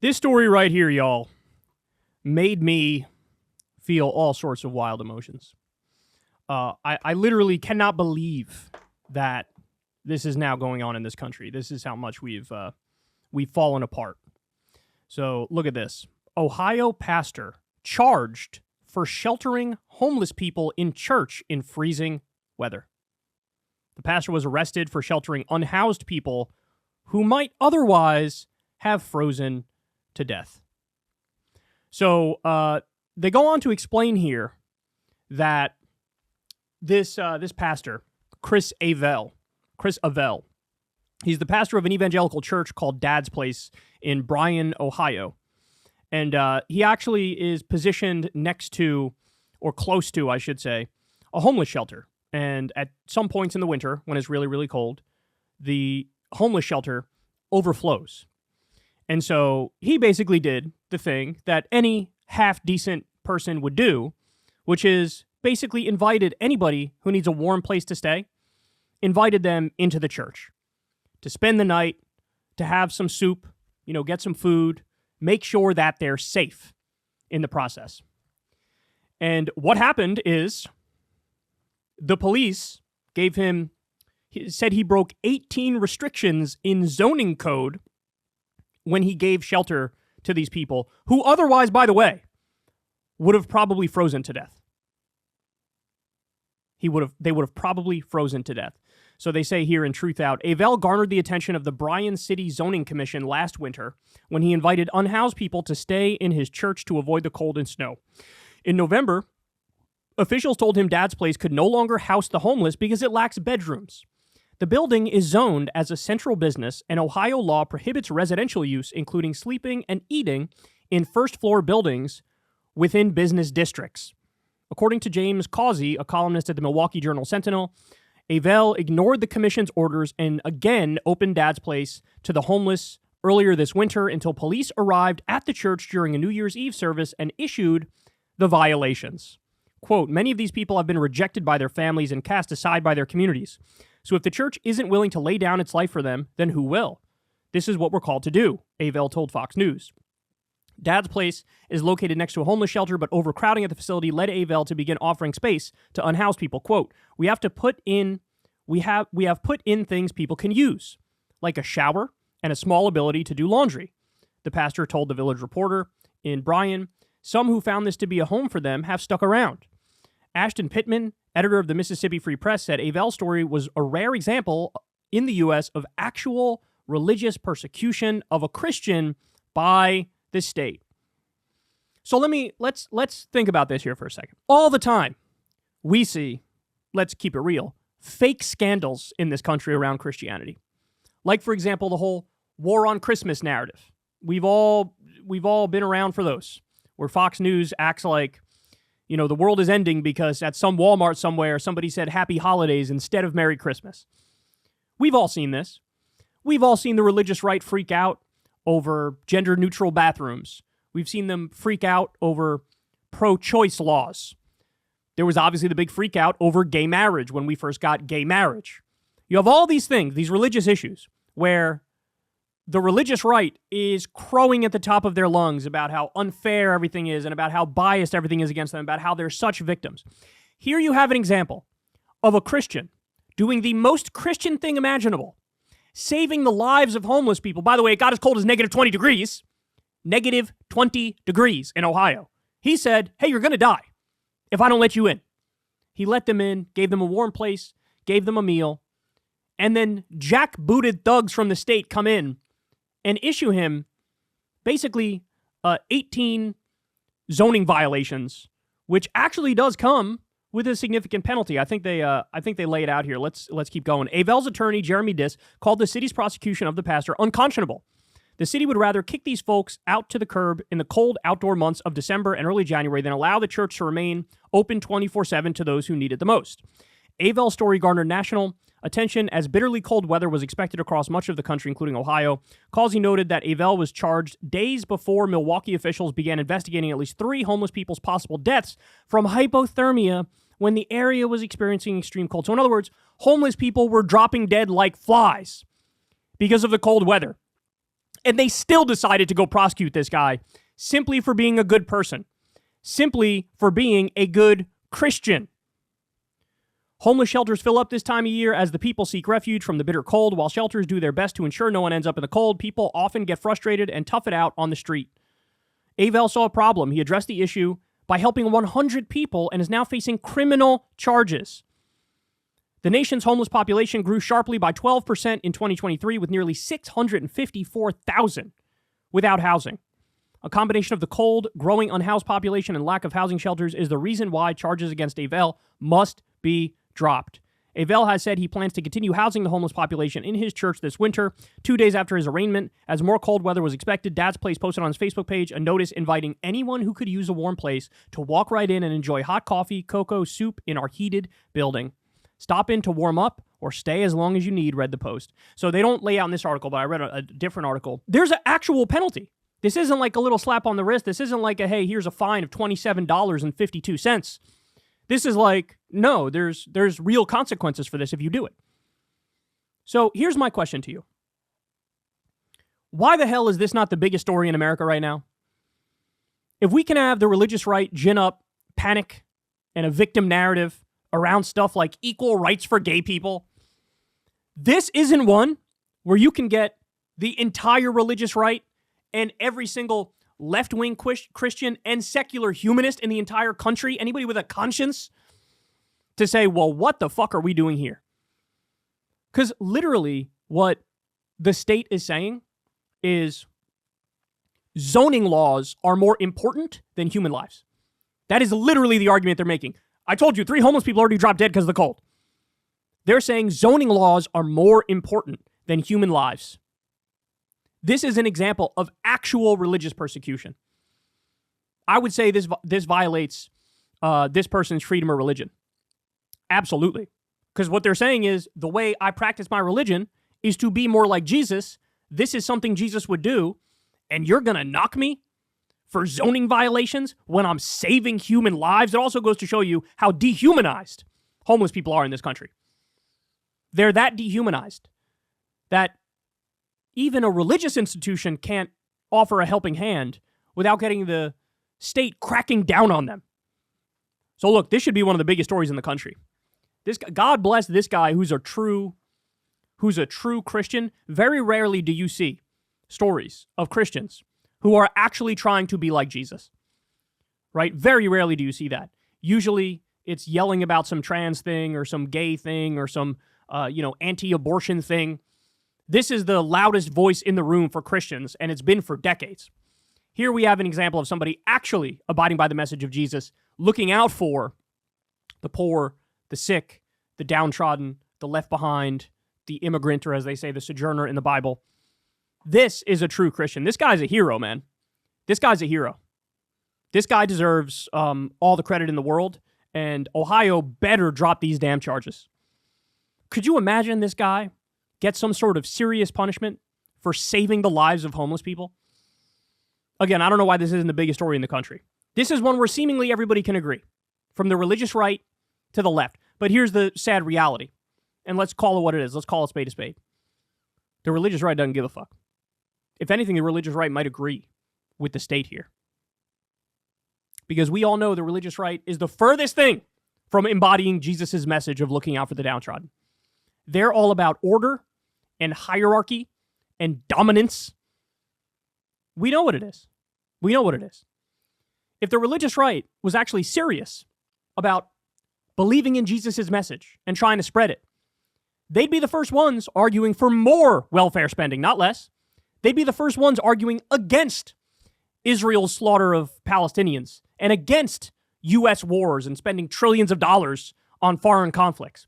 This story right here, y'all, made me feel all sorts of wild emotions. I literally cannot believe that this is now going on in this country. This is how much we've fallen apart. So look at this. Ohio pastor charged for sheltering homeless people in church in freezing weather. The pastor was arrested for sheltering unhoused people who might otherwise have frozen to death. So they go on to explain here that this pastor, Chris Avell, he's the pastor of an evangelical church called Dad's Place in Bryan, Ohio. And he actually is positioned next to, or close to, I should say, a homeless shelter. And at some points in the winter, when it's really, really cold, the homeless shelter overflows. And so he basically did the thing that any half-decent person would do, which is basically invited anybody who needs a warm place to stay, invited them into the church to spend the night, to have some soup, get some food, make sure that they're safe in the process. And what happened is the police said he broke 18 restrictions in zoning code when he gave shelter to these people who otherwise, by the way, would have probably frozen to death. They would have probably frozen to death. So they say here in Truth Out, Avell garnered the attention of the Bryan City Zoning Commission last winter when he invited unhoused people to stay in his church to avoid the cold and snow. In November, officials told him Dad's Place could no longer house the homeless because it lacks bedrooms. The building is zoned as a central business, and Ohio law prohibits residential use, including sleeping and eating, in first-floor buildings within business districts. According to James Causey, a columnist at the Milwaukee Journal-Sentinel, Avell ignored the commission's orders and again opened Dad's Place to the homeless earlier this winter until police arrived at the church during a New Year's Eve service and issued the violations. Quote, many of these people have been rejected by their families and cast aside by their communities. So if the church isn't willing to lay down its life for them, then who will? This is what we're called to do, Avell told Fox News. Dad's Place is located next to a homeless shelter, but overcrowding at the facility led Avell to begin offering space to unhoused people. Quote, we have put in things people can use, like a shower and a small ability to do laundry, the pastor told the Village Reporter in Bryan. Some who found this to be a home for them have stuck around. Ashton Pittman, editor of the Mississippi Free Press, said Avell's story was a rare example in the U.S. of actual religious persecution of a Christian by the state. So let's think about this here for a second. All the time we see, let's keep it real, fake scandals in this country around Christianity. Like, for example, the whole war on Christmas narrative. We've all been around for those, where Fox News acts like, the world is ending because at some Walmart somewhere, somebody said Happy Holidays instead of Merry Christmas. We've all seen this. We've all seen the religious right freak out over gender-neutral bathrooms. We've seen them freak out over pro-choice laws. There was obviously the big freak out over gay marriage when we first got gay marriage. You have all these things, these religious issues, where the religious right is crowing at the top of their lungs about how unfair everything is and about how biased everything is against them, about how they're such victims. Here you have an example of a Christian doing the most Christian thing imaginable, saving the lives of homeless people. By the way, it got as cold as negative 20 degrees. Negative 20 degrees in Ohio. He said, hey, you're going to die if I don't let you in. He let them in, gave them a warm place, gave them a meal, and then jackbooted thugs from the state come in and issue him basically 18 zoning violations, which actually does come with a significant penalty. I think they lay it out here. Let's keep going. Avell's attorney, Jeremy Diss, called the city's prosecution of the pastor unconscionable. The city would rather kick these folks out to the curb in the cold outdoor months of December and early January than allow the church to remain open 24/7 to those who need it the most. Avell's story garnered national attention as bitterly cold weather was expected across much of the country, including Ohio. Causey noted that Avell was charged days before Milwaukee officials began investigating at least 3 homeless people's possible deaths from hypothermia when the area was experiencing extreme cold. So in other words, homeless people were dropping dead like flies because of the cold weather. And they still decided to go prosecute this guy simply for being a good person, simply for being a good Christian. Homeless shelters fill up this time of year as the people seek refuge from the bitter cold. While shelters do their best to ensure no one ends up in the cold, people often get frustrated and tough it out on the street. Avel saw a problem. He addressed the issue by helping 100 people and is now facing criminal charges. The nation's homeless population grew sharply by 12% in 2023, with nearly 654,000 without housing. A combination of the cold, growing unhoused population, and lack of housing shelters is the reason why charges against Avel must be dropped. Avel has said he plans to continue housing the homeless population in his church this winter. 2 days after his arraignment, as more cold weather was expected, Dad's Place posted on his Facebook page a notice inviting anyone who could use a warm place to walk right in and enjoy hot coffee, cocoa, soup in our heated building. Stop in to warm up or stay as long as you need, read the post. So they don't lay out in this article, but I read a different article. There's an actual penalty. This isn't like a little slap on the wrist. This isn't like a, hey, here's a fine of $27.52. This is like, no, there's real consequences for this if you do it. So here's my question to you. Why the hell is this not the biggest story in America right now? If we can have the religious right gin up panic and a victim narrative around stuff like equal rights for gay people, this isn't one where you can get the entire religious right and every single left-wing Christian and secular humanist in the entire country, anybody with a conscience, to say, well, what the fuck are we doing here? Because literally what the state is saying is zoning laws are more important than human lives. That is literally the argument they're making. I told you, 3 homeless people already dropped dead because of the cold. They're saying zoning laws are more important than human lives. This is an example of actual religious persecution. I would say this violates this person's freedom of religion. Absolutely. Because what they're saying is the way I practice my religion is to be more like Jesus. This is something Jesus would do. And you're going to knock me for zoning violations when I'm saving human lives? It also goes to show you how dehumanized homeless people are in this country. They're that dehumanized that even a religious institution can't offer a helping hand without getting the state cracking down on them. So look, this should be one of the biggest stories in the country. God bless this guy who's a true Christian. Very rarely do you see stories of Christians who are actually trying to be like Jesus, right? Very rarely do you see that. Usually it's yelling about some trans thing or some gay thing or some, anti-abortion thing. This is the loudest voice in the room for Christians, and it's been for decades. Here we have an example of somebody actually abiding by the message of Jesus, looking out for the poor, the sick, the downtrodden, the left behind, the immigrant, or as they say, the sojourner in the Bible. This is a true Christian. This guy's a hero, man. This guy's a hero. This guy deserves all the credit in the world, and Ohio better drop these damn charges. Could you imagine this guy get some sort of serious punishment for saving the lives of homeless people? Again, I don't know why this isn't the biggest story in the country. This is one where seemingly everybody can agree, from the religious right to the left. But here's the sad reality, and let's call it what it is. Let's call a spade a spade. The religious right doesn't give a fuck. If anything, the religious right might agree with the state here. Because we all know the religious right is the furthest thing from embodying Jesus' message of looking out for the downtrodden. They're all about order and hierarchy and dominance. We know what it is. We know what it is. If the religious right was actually serious about believing in Jesus' message and trying to spread it, they'd be the first ones arguing for more welfare spending, not less. They'd be the first ones arguing against Israel's slaughter of Palestinians and against U.S. wars and spending trillions of dollars on foreign conflicts.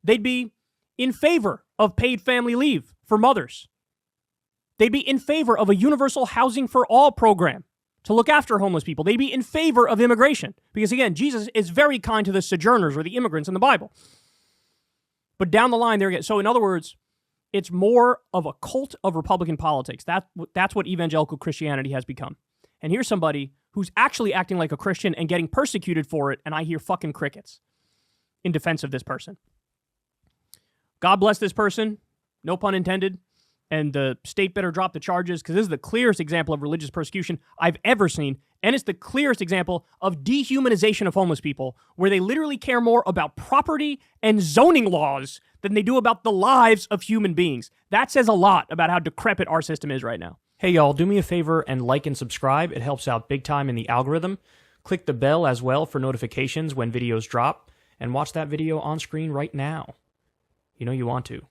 They'd be in favor of paid family leave for mothers. They'd be in favor of a universal housing for all program to look after homeless people. They'd be in favor of immigration because, again, Jesus is very kind to the sojourners or the immigrants in the Bible. But down the line, so in other words, it's more of a cult of Republican politics. That's what evangelical Christianity has become. And here's somebody who's actually acting like a Christian and getting persecuted for it, and I hear fucking crickets in defense of this person. God bless this person, no pun intended, and the state better drop the charges, because this is the clearest example of religious persecution I've ever seen, and it's the clearest example of dehumanization of homeless people, where they literally care more about property and zoning laws than they do about the lives of human beings. That says a lot about how decrepit our system is right now. Hey y'all, do me a favor and like and subscribe. It helps out big time in the algorithm. Click the bell as well for notifications when videos drop, and watch that video on screen right now. You know you want to.